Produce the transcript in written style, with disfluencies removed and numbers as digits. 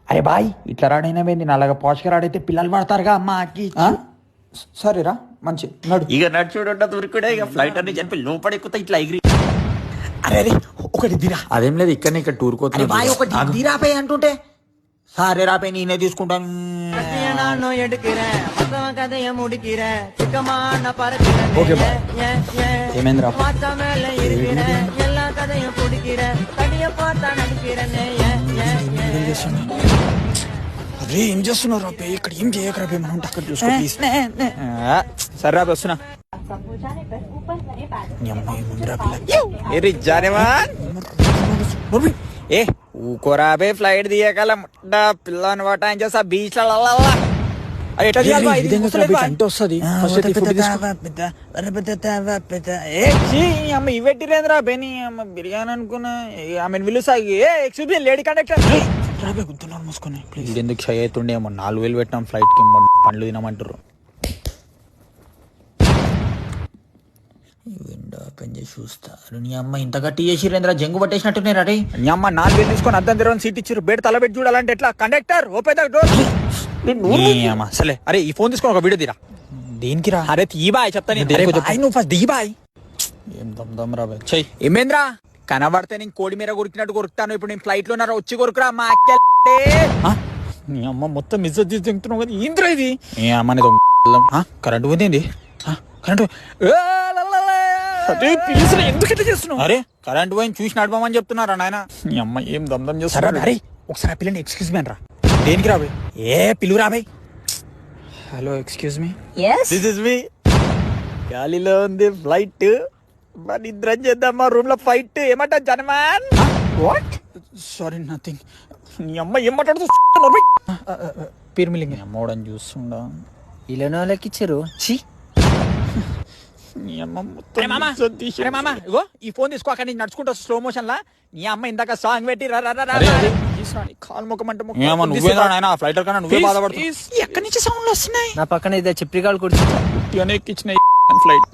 అరే బాయ్ ఇట్లా రాడైనా నేను అలాగా పాష్గా రాడైతే పిల్లలు పడతారుగా అమ్మకి. సరేరా మంచి నడు. ఇక నడుచుడు దొరికిడే ఇక ఫ్లైట్ అని చెప్పి లోపడెక్కుతా ఇట్లా ఎగిరి. అరే అరే ఒకటి దిరా. అదేం లేదు ఇక్కడ టూర్ కోతున్నా బాయ్ ఒకటి దిరాపే అంటుంటే సరే రాపే నేనే తీసుకుంటాను. Okay bye. ఏమైందిరా? అరే ఏం చేస్తున్నారు రాపే? ఇక్కడ ఏం చేయక రాపే, మనం అక్కడ చూసుకో ప్లీజ్. సరే రాపే వస్తున్నా. ఏ ఊకోరాబే ఫ్లైట్ తీయగల పిల్లని వాటాయని చేస్తా బీచ్ ఇవెట్టిరేంద్రా బేని బిర్యానీ అనుకున్నా. ఆమె విలుసా ఎక్స్క్యూజ్ లేడీ కండక్టర్ రాబే గుర్తున్నారు మూసుకొని ప్లీజ్. ఎందుకు షై అవుతుండే ఏమో 4,000 పెట్టినాం ఫ్లైట్ కి, పండ్లు తినమంటారు. ఓపెన్ చేసి చూస్తారు. నీ అమ్మ ఇంత గట్టి చేసిరేంద్ర, జంగు పట్టేసినట్టున్నారు. అరే నీ అమ్మ 4,000 తీసుకొని అద్దం తెరవని సీట్ ఇచ్చారు, బెడ్ తలబెట్టి చూడాలంటే ఎట్లా? Conductor open the door. సరే అరే ఈ ఫోన్ తీసుకొని ఒక వీడియో తీరా. దేనికి రా? అరే తీ బాయ్ చెప్తాను. నువ్వు ఫస్ట్ దీ బాయ్. ఏం దమ్ రా బాయ్. చెయ్యి. ఏమేంద్రా కనబడితే నేను కోడి మీద కొరికినట్టు కొరుకుతాను. ఇప్పుడు నేను ఫ్లైట్ లో వచ్చి కొరుకురా మా నీ అమ్మ మొత్తం ఇజ్జత్ తీసి తింటున్నావు కదా. ఏంద్రా ఇది? ఏ అమ్మని కరెంటు పోయింది. కరెంటు ఎందుకు ఇట్లా చేస్తున్నావు? అరే కరెంట్ పోయి చూసి నడపమని చెప్తున్నారా నాయన. నీ అమ్మ ఏం దమ్ చేస్తారా? అరే ఒకసారి ఆ పిల్లని ఎక్స్క్యూజ్ మీ రా. దేనికి రాబాయ్? ఏ పిలువు రాబాయ్. Hello excuse me. This is me. గాలిలో ఉంది ఫ్లైట్, మరి నిద్ర చేద్దాం మా రూమ్ లో ఫైట్. ఏమంటా జనమాన్? వాట్? Sorry nothing. నీ అమ్మ ఏం మాట్లాడుతూ పేరు మిలింగ్ అమ్మోడని చూస్తుండా. ఇలా వాళ్ళకి ఇచ్చారు. ఈ ఫోన్ తీసుకో, అక్కడ నుంచి నడుచుకుంటా స్లో మోషన్ లా. నీ అమ్మ ఇందాక సాంగ్ పెట్టి కాలు మొక్కమంటే ఫ్లైట్ కన్నా నువ్వే బాధపడుతుంది. ఎక్కడి నుంచి సౌండ్లు వస్తున్నాయి? నా పక్కన ఇదే చిప్రికాలు కూర్చున్నా ఫ్లైట్